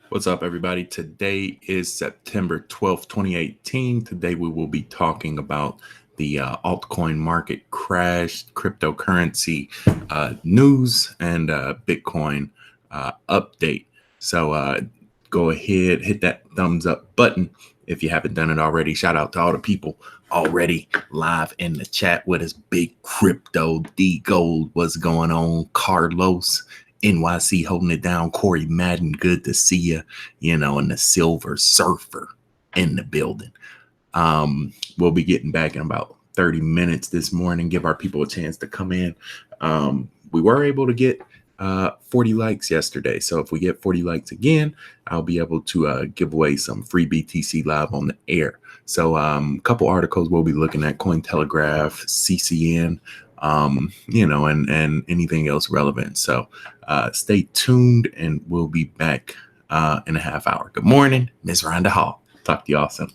What's up, everybody? Today is September 12th, 2018. Today we will be talking about the altcoin market crash, cryptocurrency news, and Bitcoin update. So go ahead, hit that thumbs up button if you haven't done it already. Shout out to all the people already live in the chat with us. Big Crypto, D Gold, what's going on? Carlos, NYC holding it down. Corey Madden, good to see you. And the Silver Surfer in the building. We'll be getting back in about 30 minutes this morning. Give our people a chance to come in. We were able to get 40 likes yesterday. So if we get 40 likes again, I'll be able to give away some free BTC live on the air. So a couple articles we'll be looking at: CoinTelegraph, CCN, and anything else relevant. So stay tuned, and we'll be back in a half hour. Good morning, Ms. Rhonda Hall. Talk to y'all soon.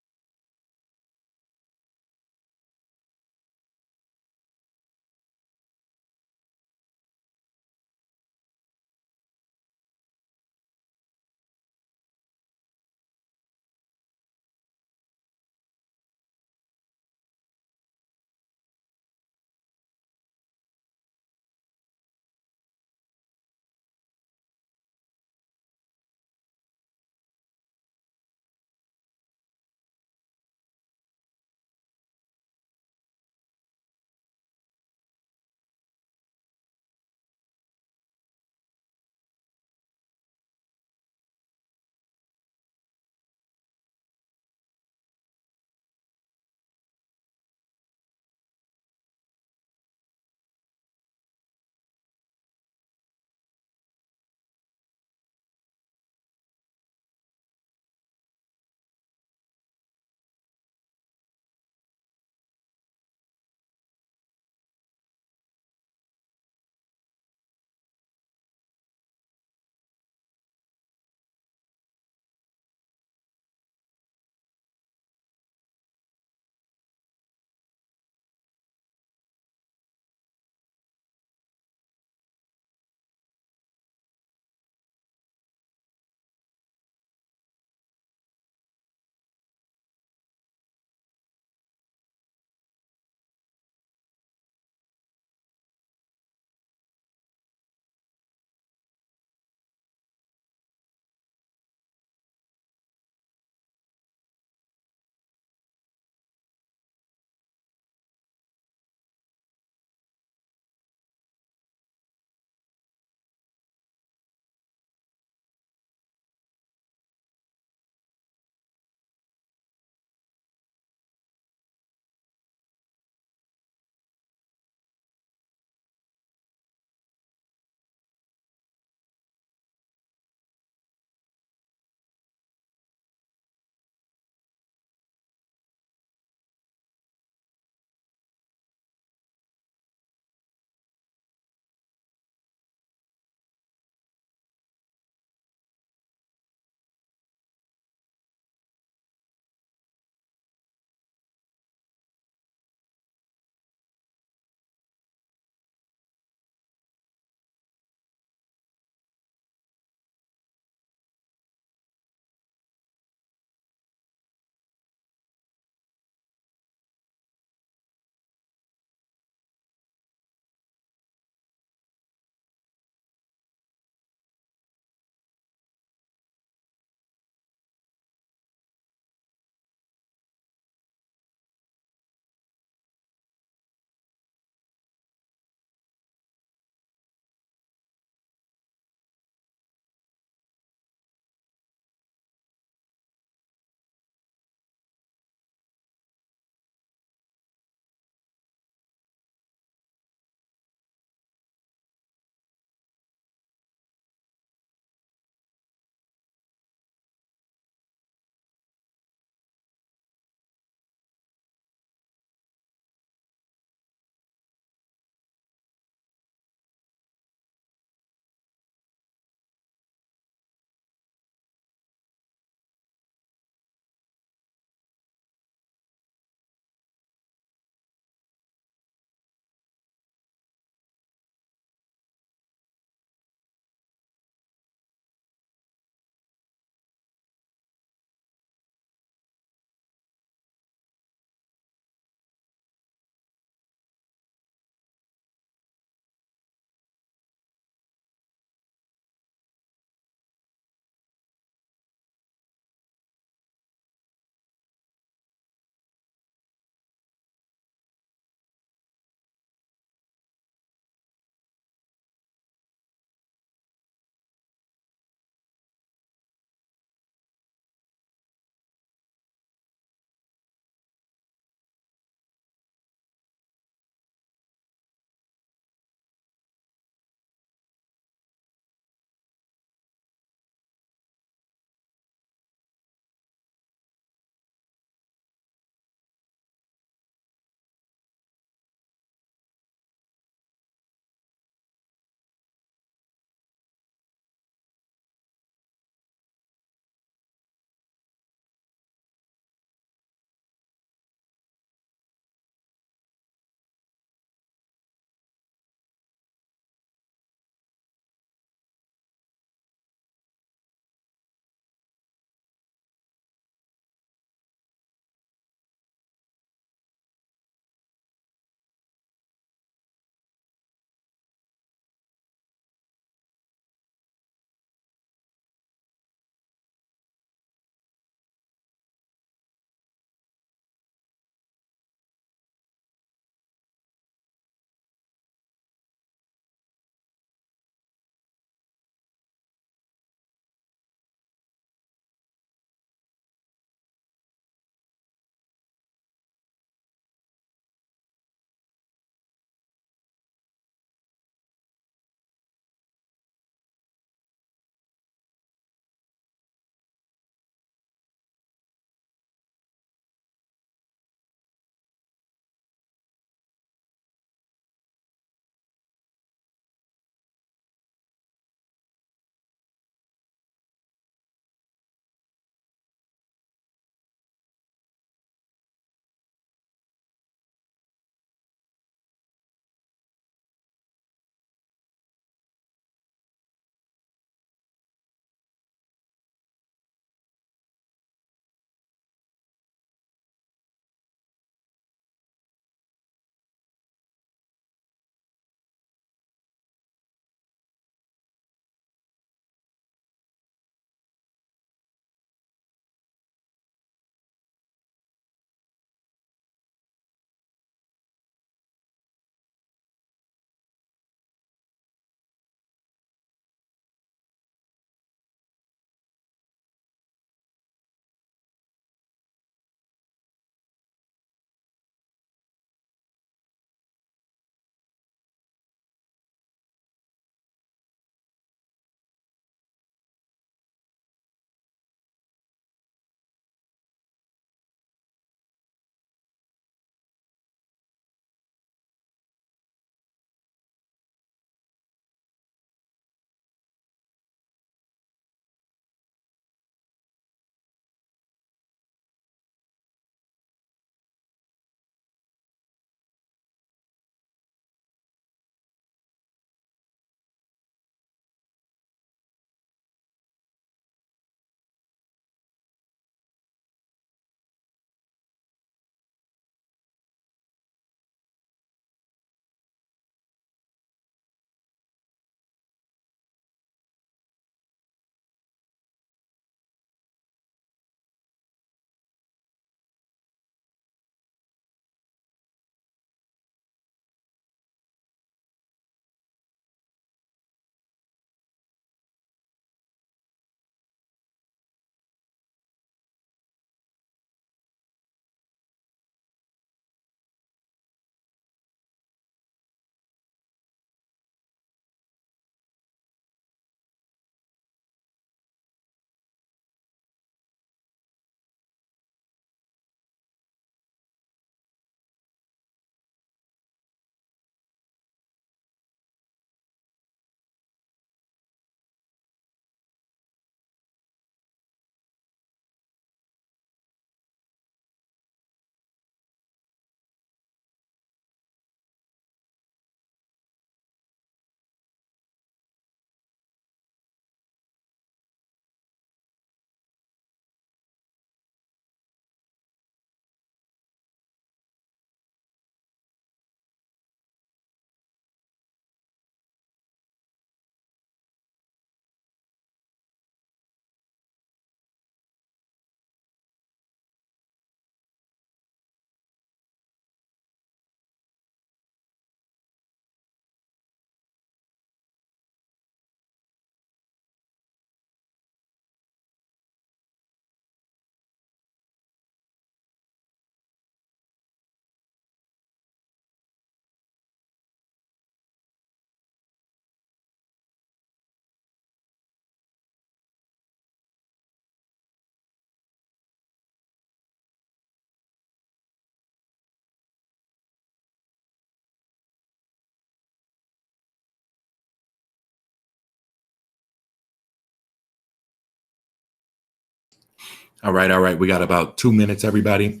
All right. We got about 2 minutes, everybody.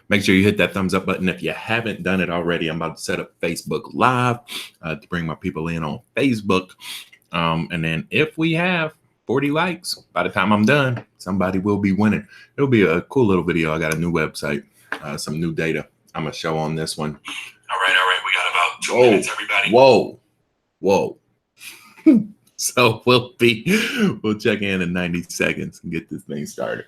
Make sure you hit that thumbs up button if you haven't done it already. I'm about to set up Facebook Live to bring my people in on Facebook. And then if we have 40 likes, by the time I'm done, somebody will be winning. It'll be a cool little video. I got a new website, some new data I'm going to show on this one. All right. We got about 2 minutes, everybody. Whoa. So we'll check in 90 seconds and get this thing started.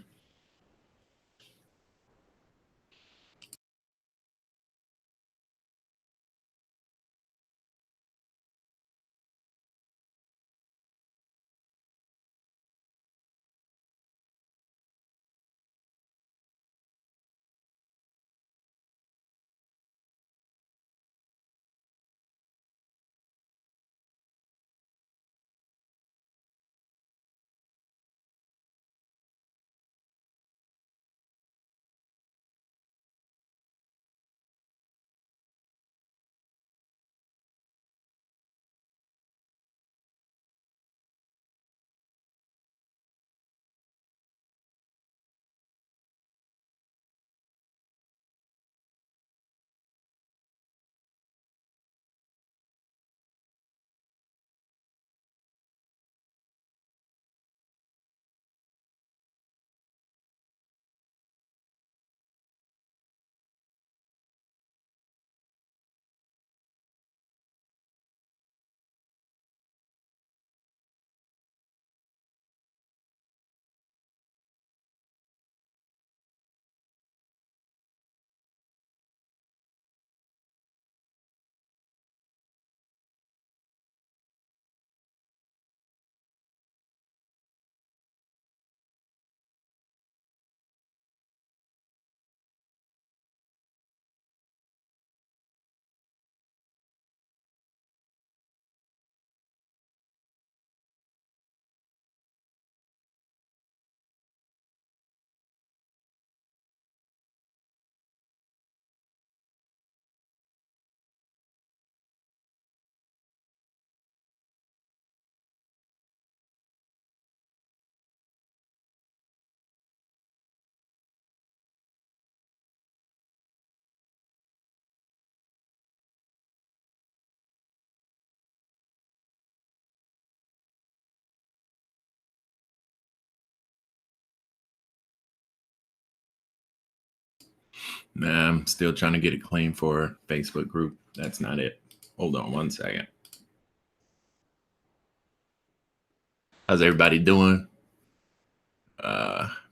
Nah, I'm still trying to get it clean for Facebook group. That's not it. Hold on 1 second. How's everybody doing?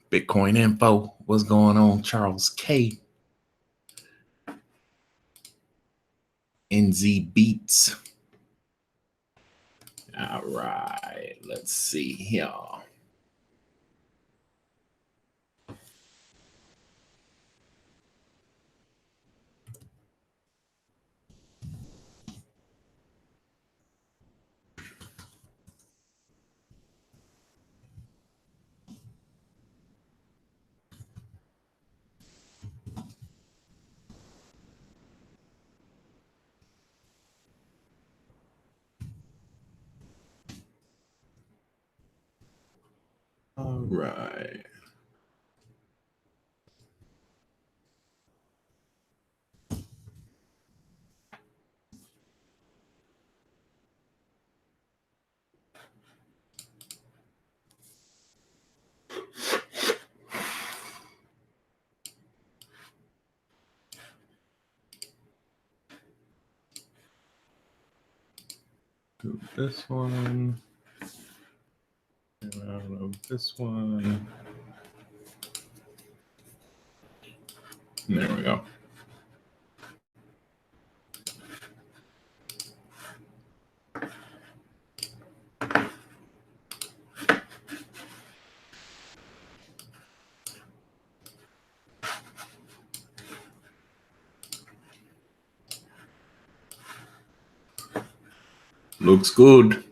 Bitcoin info. What's going on? Charles K. NZ Beats. All right. Let's see here. All right. Do this one. Get out of this one. There we go. Looks good.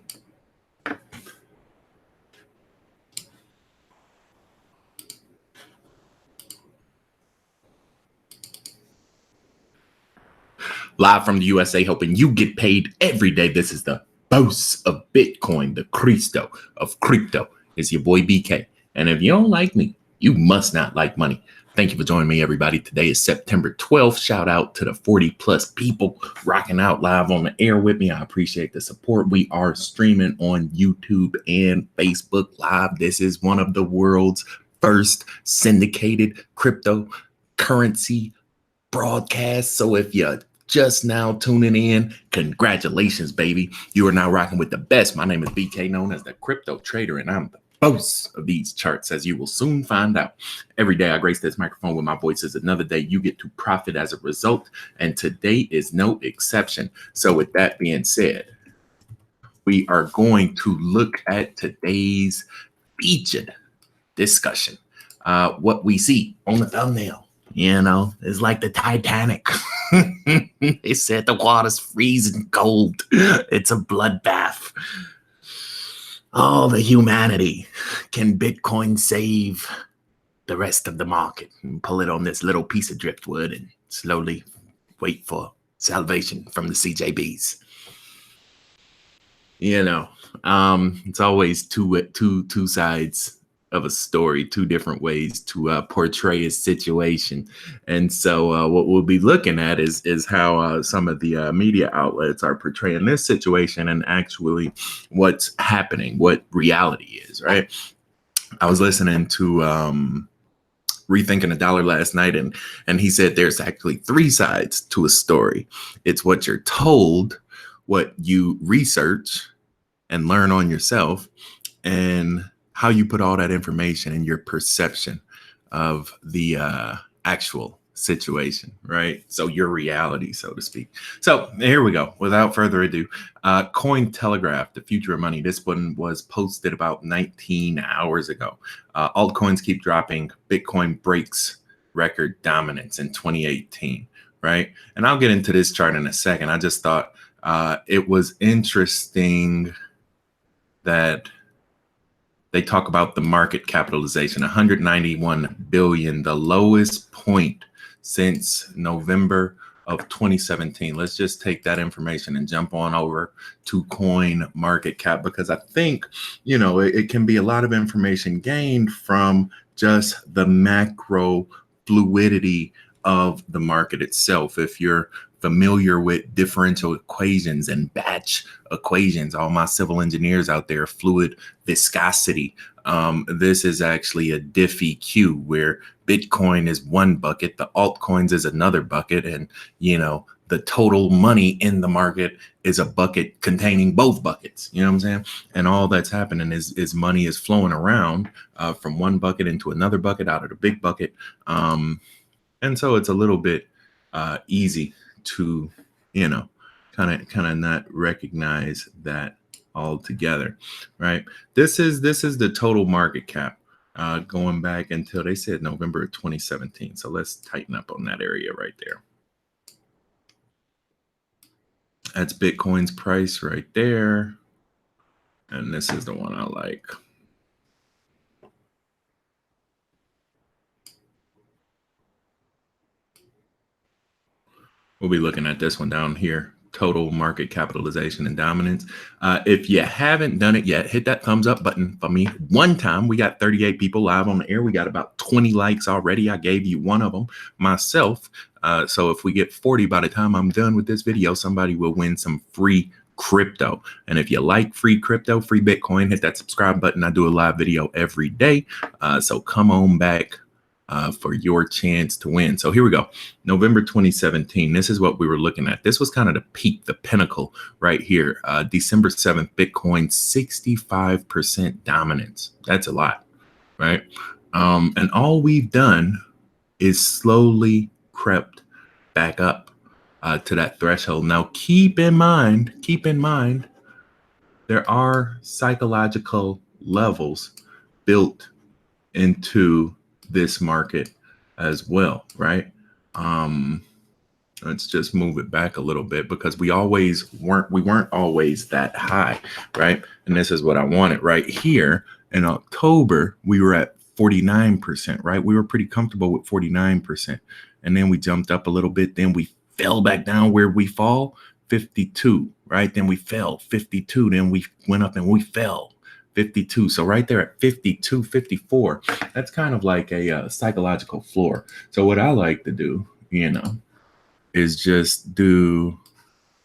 Live from the USA, helping you get paid every day. This is the boss of Bitcoin, the Cristo of crypto. It's your boy BK. And if you don't like me, You must not like money. Thank you for joining me, everybody. Today is September 12th. Shout out to the 40 plus people rocking out live on the air with me. I appreciate the support. We are streaming on YouTube and Facebook Live. This is one of the world's first syndicated cryptocurrency broadcasts. So if you're just now tuning in, congratulations, baby. You are now rocking with the best. My name is BK, known as the Crypto Trader, and I'm the boss of these charts, as you will soon find out. Every day I grace this microphone with my voice is another day you get to profit as a result, and today is no exception. So with that being said, we are going to look at today's featured discussion. What we see on the thumbnail, is like the Titanic. They said the water's freezing cold. It's a bloodbath. All the humanity. Can Bitcoin save the rest of the market? And pull it on this little piece of driftwood and slowly wait for salvation from the CJBs. It's always two sides of a story, two different ways to portray a situation. And so what we'll be looking at is how some of the media outlets are portraying this situation and actually what's happening, what reality is, right? I was listening to Rethinking a Dollar last night, and he said there's actually three sides to a story. It's what you're told, what you research and learn on yourself, and how you put all that information in your perception of the actual situation, right? So your reality, so to speak. So here we go. Without further ado, CoinTelegraph, the future of money. This one was posted about 19 hours ago. Altcoins keep dropping. Bitcoin breaks record dominance in 2018, right? And I'll get into this chart in a second. I just thought it was interesting that they talk about the market capitalization, 191 billion, the lowest point since November of 2017. Let's just take that information and jump on over to Coin Market Cap, because I think, it can be a lot of information gained from just the macro fluidity of the market itself. If you're familiar with differential equations and batch equations, all my civil engineers out there, fluid viscosity. This is actually a DiffEq, where Bitcoin is one bucket, the altcoins is another bucket, and the total money in the market is a bucket containing both buckets. You know what I'm saying? And all that's happening is money is flowing around from one bucket into another bucket out of the big bucket. And so it's a little bit easy to, kind of not recognize that altogether, right? This is the total market cap going back until they said November of 2017. So let's tighten up on that area right there. That's Bitcoin's price right there. And this is the one I like. We'll be looking at this one down here, total market capitalization and dominance. If you haven't done it yet, hit that thumbs up button for me one time. We got 38 people live on the air. We got about 20 likes already. I gave you one of them myself. So if we get 40 by the time I'm done with this video, somebody will win some free crypto. And if you like free crypto, free Bitcoin, hit that subscribe button. I do a live video every day. So come on back for your chance to win. So here we go. November 2017. This is what we were looking at. This was kind of the peak, the pinnacle right here. December 7th, Bitcoin, 65% dominance. That's a lot, right? And all we've done is slowly crept back up to that threshold. Now, keep in mind, there are psychological levels built into this market as well, right? Let's just move it back a little bit, because we weren't always that high, right? And this is what I wanted right here. In October, we were at 49%, right? We were pretty comfortable with 49. And then we jumped up a little bit. Then we fell back down where we fall, 52, right? Then we fell 52. Then we went up and we fell 52. So right there at 52, 54, that's kind of like a psychological floor. So what I like to do, is just do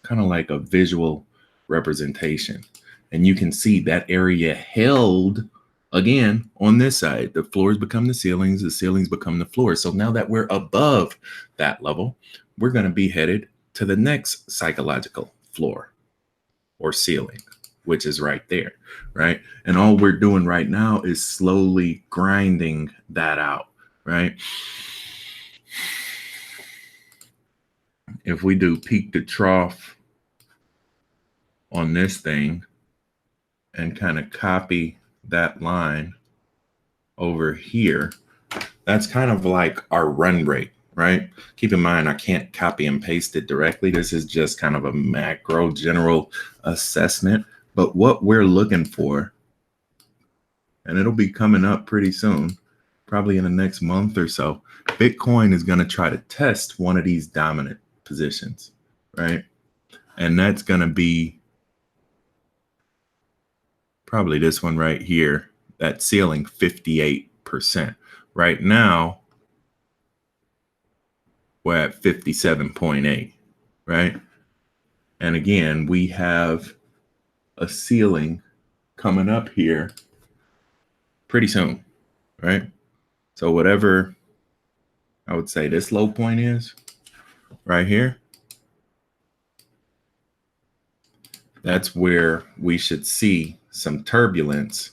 kind of like a visual representation. And you can see that area held again on this side. The floors become the ceilings become the floors. So now that we're above that level, we're going to be headed to the next psychological floor or ceiling, which is right there, right? And all we're doing right now is slowly grinding that out, right? If we do peak to trough on this thing and kind of copy that line over here, that's kind of like our run rate, right? Keep in mind, I can't copy and paste it directly. This is just kind of a macro general assessment. But what we're looking for, and it'll be coming up pretty soon, probably in the next month or so, Bitcoin is going to try to test one of these dominant positions, right? And that's going to be probably this one right here, that ceiling 58%. Right now, we're at 57.8, right? And again, we have a ceiling coming up here pretty soon, right? So whatever I would say this low point is right here, that's where we should see some turbulence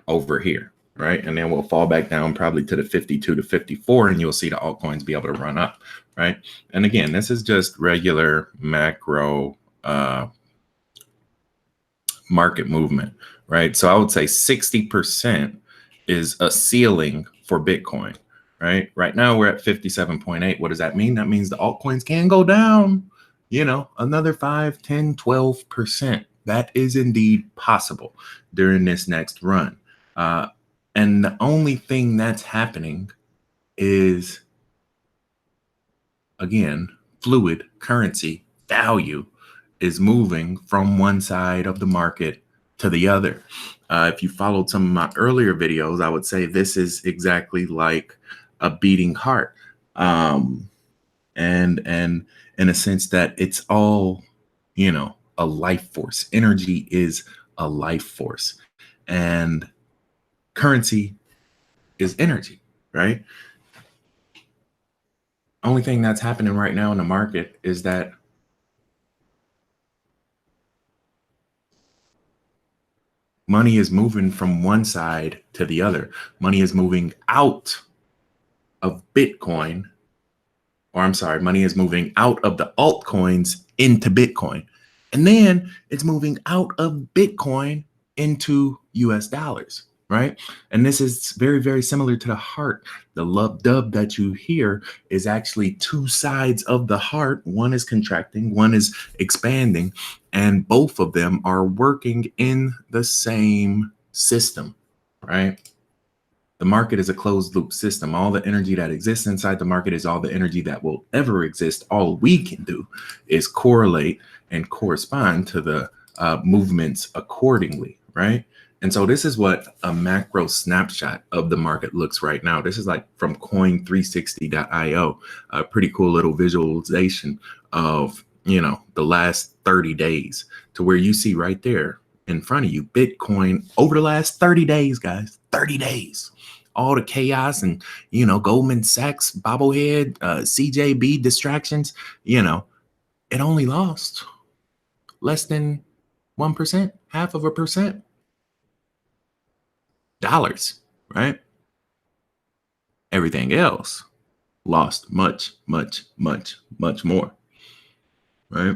over here, right? And then we'll fall back down probably to the 52 to 54, and you'll see the altcoins be able to run up, right? And again, this is just regular macro market movement, right? So I would say 60% is a ceiling for Bitcoin, right? Right now we're at 57.8. What does that mean? That means the altcoins can go down, another 5, 10, 12%. That is indeed possible during this next run. And the only thing that's happening is, again, fluid currency value is moving from one side of the market to the other. If you followed some of my earlier videos, I would say this is exactly like a beating heart. And in a sense that it's all, a life force. Energy is a life force. And currency is energy, right? Only thing that's happening right now in the market is that money is moving from one side to the other. Money is moving out of Bitcoin, or I'm sorry, money is moving out of the altcoins into Bitcoin. And then it's moving out of Bitcoin into US dollars, right? And this is very, very similar to the heart. The love dub that you hear is actually two sides of the heart. One is contracting, one is expanding, and both of them are working in the same system, right? The market is a closed loop system. All the energy that exists inside the market is all the energy that will ever exist. All we can do is correlate and correspond to the movements accordingly, right? And so this is what a macro snapshot of the market looks right now. This is like from coin360.io, a pretty cool little visualization of, the last 30 days, to where you see right there in front of you, Bitcoin over the last 30 days, guys, 30 days, all the chaos and, Goldman Sachs, bobblehead, CJB distractions, it only lost less than 1%, 0.5%. Dollars, right? Everything else lost much, much, much, much more, right?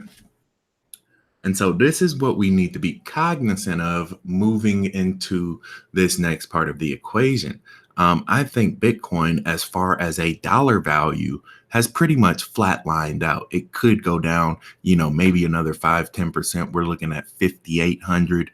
And so this is what we need to be cognizant of moving into this next part of the equation. I think Bitcoin, as far as a dollar value, has pretty much flatlined out. It could go down, maybe another 5, 10%. We're looking at 5,800,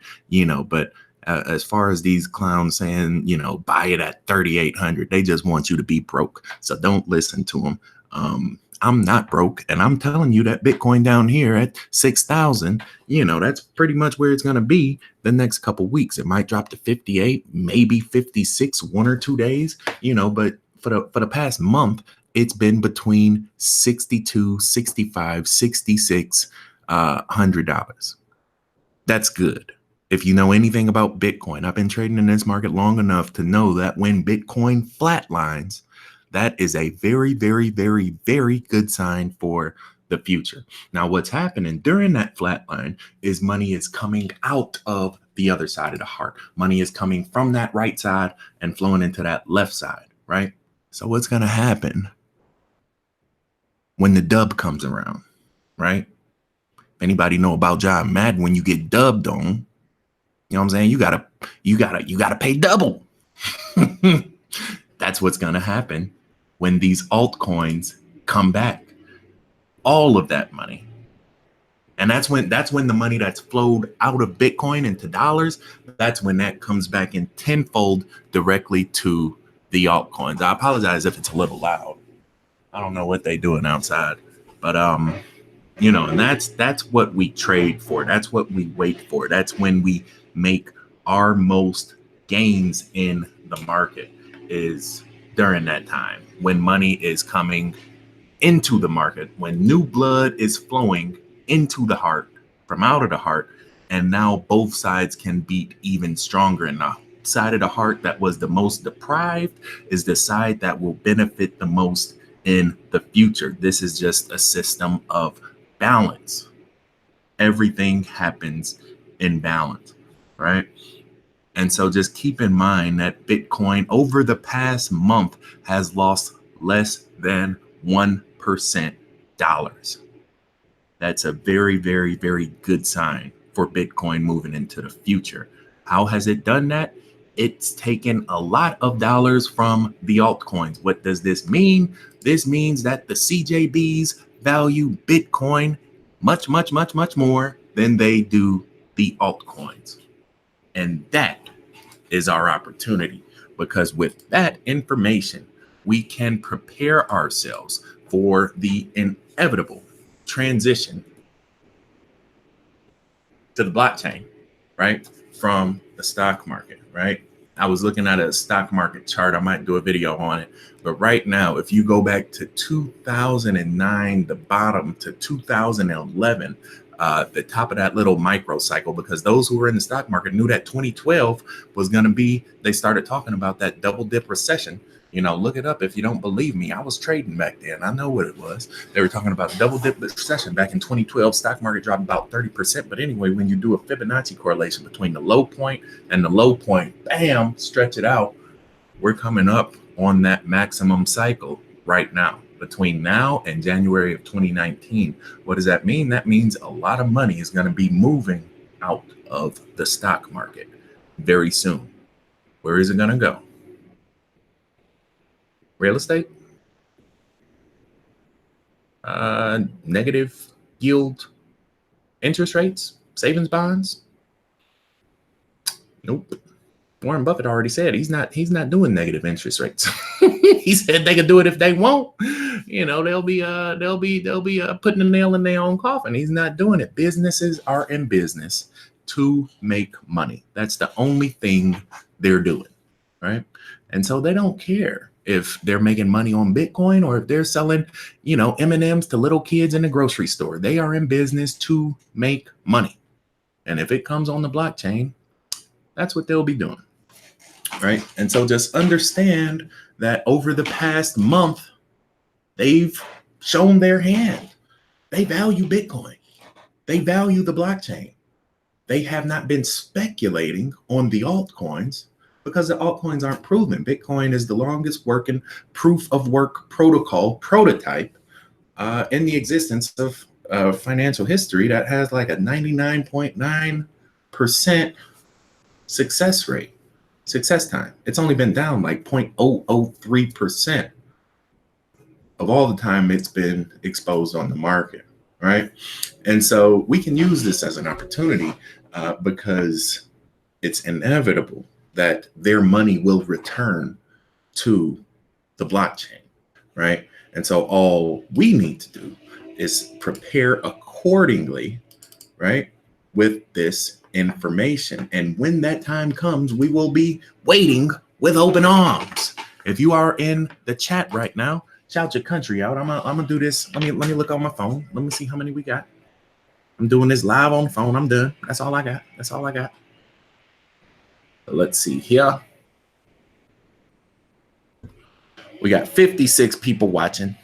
but as far as these clowns saying, buy it at 3,800, they just want you to be broke. So don't listen to them. I'm not broke, and I'm telling you that Bitcoin down here at 6,000, that's pretty much where it's going to be the next couple weeks. It might drop to 58, maybe 56, 1 or 2 days, but for the past month, it's been between 62, 65, 66, $100. That's good. If you know anything about Bitcoin, I've been trading in this market long enough to know that when Bitcoin flatlines, that is a very, very, very, very good sign for the future. Now, what's happening during that flatline is money is coming out of the other side of the heart. Money is coming from that right side and flowing into that left side, right? So what's going to happen when the dub comes around, right? Anybody know about John Madden? When you get dubbed on, you know what I'm saying? You gotta pay double. That's what's gonna happen when these altcoins come back. All of that money. And that's when the money that's flowed out of Bitcoin into dollars, that's when that comes back in tenfold directly to the altcoins. I apologize if it's a little loud. I don't know what they doing outside, but and that's what we trade for. That's what we wait for. That's when we make our most gains in the market, is during that time when money is coming into the market, when new blood is flowing into the heart from out of the heart, and now both sides can beat even stronger. And the side of the heart that was the most deprived is the side that will benefit the most in the future. This is just a system of balance. Everything happens in balance, right? And so just keep in mind that Bitcoin over the past month has lost less than 1% dollars. That's a very, very, very good sign for Bitcoin moving into the future. How has it done that? It's taken a lot of dollars from the altcoins. What does this mean? This means that the CJBs value Bitcoin much, much, much, much more than they do the altcoins. And that is our opportunity, because with that information, we can prepare ourselves for the inevitable transition to the blockchain, right? From the stock market, right? I was looking at a stock market chart. I might do a video on it. But right now, if you go back to 2009, the bottom to 2011, the top of that little micro cycle, because those who were in the stock market knew that 2012 was going to be, they started talking about that double dip recession. Look it up if you don't believe me. I was trading back then. I know what it was. They were talking about double dip recession back in 2012. Stock market dropped about 30%. But anyway, when you do a Fibonacci correlation between the low point and the low point, bam, stretch it out. We're coming up on that maximum cycle right now. Between now and January of 2019. What does that mean? That means a lot of money is going to be moving out of the stock market very soon. Where is it going to go? Real estate? Negative yield interest rates? Savings bonds? Nope. Warren Buffett already said he's not doing negative interest rates. He said they can do it if they want. They'll be putting a nail in their own coffin. He's not doing it. Businesses are in business to make money. That's the only thing they're doing, right? And so they don't care if they're making money on Bitcoin or if they're selling, M&Ms to little kids in the grocery store. They are in business to make money. And if it comes on the blockchain, that's what they'll be doing, right? And so just understand that over the past month, they've shown their hand. They value Bitcoin. They value the blockchain. They have not been speculating on the altcoins because the altcoins aren't proven. Bitcoin is the longest working proof of work protocol prototype in the existence of financial history that has like a 99.9% success time. It's only been down like 0.003% of all the time it's been exposed on the market, right? And so we can use this as an opportunity because it's inevitable that their money will return to the blockchain, right? And so all we need to do is prepare accordingly, right, with this information. And when that time comes, we will be waiting with open arms. If you are in the chat right now, shout your country out. I'm gonna do this. Let me look on my phone. Let me see how many we got. I'm doing this live on the phone. I'm done. That's all I got. That's all I got. Let's see here. We got 56 people watching.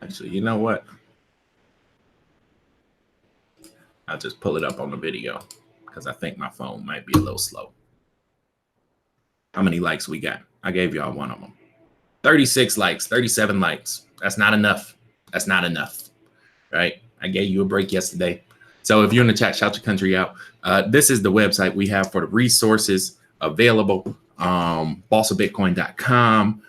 Actually, you know what? I'll just pull it up on the video because I think my phone might be a little slow. How many likes we got? I gave y'all one of them. 36 likes, 37 likes. That's not enough. That's not enough, right? I gave you a break yesterday. So if you're in the chat, shout your country out. This is the website we have for the resources available. bossofbitcoin.com.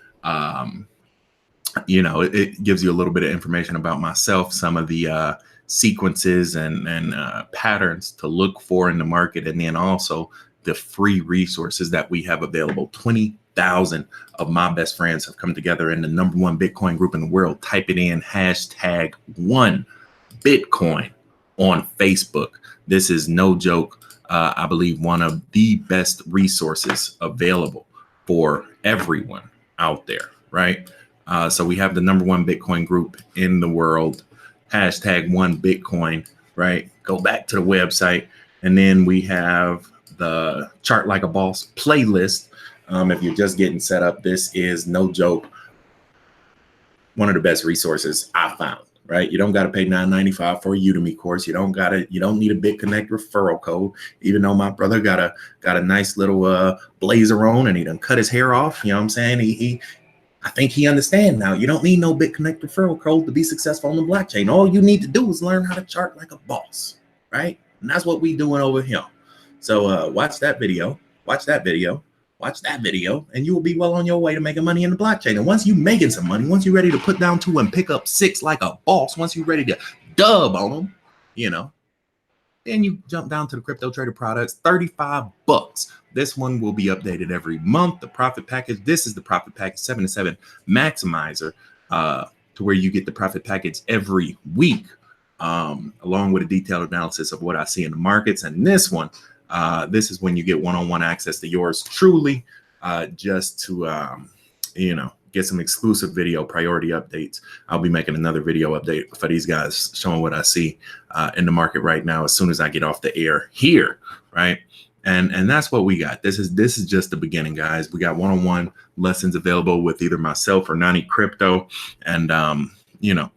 You know, it gives you a little bit of information about myself, some of the sequences and patterns to look for in the market, and then also the free resources that we have available. 20,000 of my best friends have come together in the #1 Bitcoin group in the world. Type it in, #1Bitcoin on Facebook. This is no joke. I believe one of the best resources available for everyone out there, right? So we have the #1 Bitcoin group in the world, #1Bitcoin, right? Go back to the website. And then we have the Chart Like a Boss playlist. If you're just getting set up, this is no joke, one of the best resources I found, right? You don't got to pay $9.95 for a Udemy course. You don't need a BitConnect referral code, even though my brother got a nice little blazer on and he done cut his hair off. You know what I'm saying? I think he understands now. You don't need no BitConnect referral code to be successful on the blockchain. All you need to do is learn how to chart like a boss, right? And that's what we doing over here. So watch that video, watch that video, and you will be well on your way to making money in the blockchain. And once you making some money, once you're ready to put down 2 and pick up 6 like a boss, once you're ready to dub on them, you know, then you jump down to the crypto trader products, $35. This one will be updated every month. The profit package, this is the profit package 7-7 maximizer, to where you get the profit package every week, along with a detailed analysis of what I see in the markets. And this one, this is when you get one-on-one access to yours truly, just to, you know, get some exclusive video priority updates. I'll be making another video update for these guys showing what I see in the market right now as soon as I get off the air here, right? And that's what we got. This is just the beginning, guys. We got one-on-one lessons available with either myself or Nani Crypto, and you know,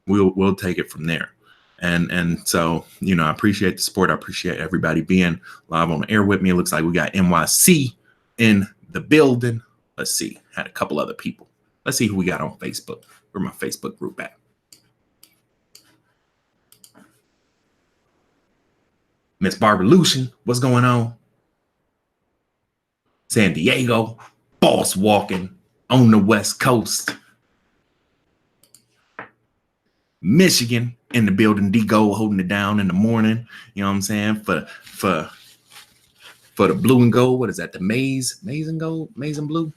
we'll take it from there. And so, you know, I appreciate the support. I appreciate everybody being live on the air with me. It looks like we got NYC in the building. Let's see. Had a couple other people. Let's see who we got on Facebook. Where my Facebook group at? Miss Barbara Lucian, what's going on? San Diego, boss walking on the West Coast. Michigan in the building, D-Go holding it down in the morning. You know what I'm saying? For the blue and gold. What is that? The maize and gold? Maize and blue?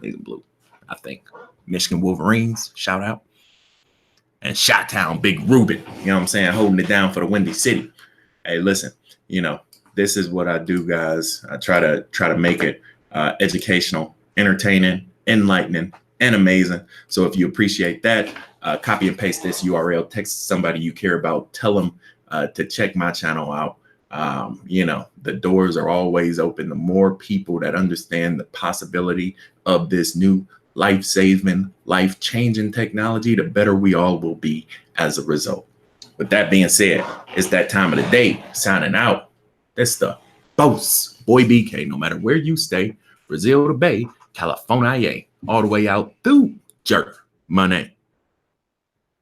Maize and blue, I think. Michigan Wolverines, shout out. And Shoutout, Big Ruben. You know what I'm saying? Holding it down for the Windy City. Hey, listen, you know, this is what I do, guys. I try to make it educational, entertaining, enlightening, and amazing. So if you appreciate that, copy and paste this URL, text somebody you care about, tell them to check my channel out. You know, the doors are always open. The more people that understand the possibility of this new life-saving, life-changing technology, the better we all will be as a result. With that being said, it's that time of the day. Signing out. It's the boss, Boy BK. No matter where you stay, Brazil to Bay, California, all the way out through Germany.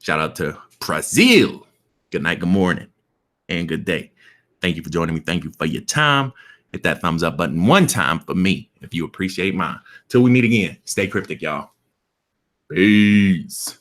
Shout out to Brazil. Good night, good morning, and good day. Thank you for joining me. Thank you for your time. Hit that thumbs up button one time for me if you appreciate mine. Till we meet again, stay cryptic, y'all. Peace.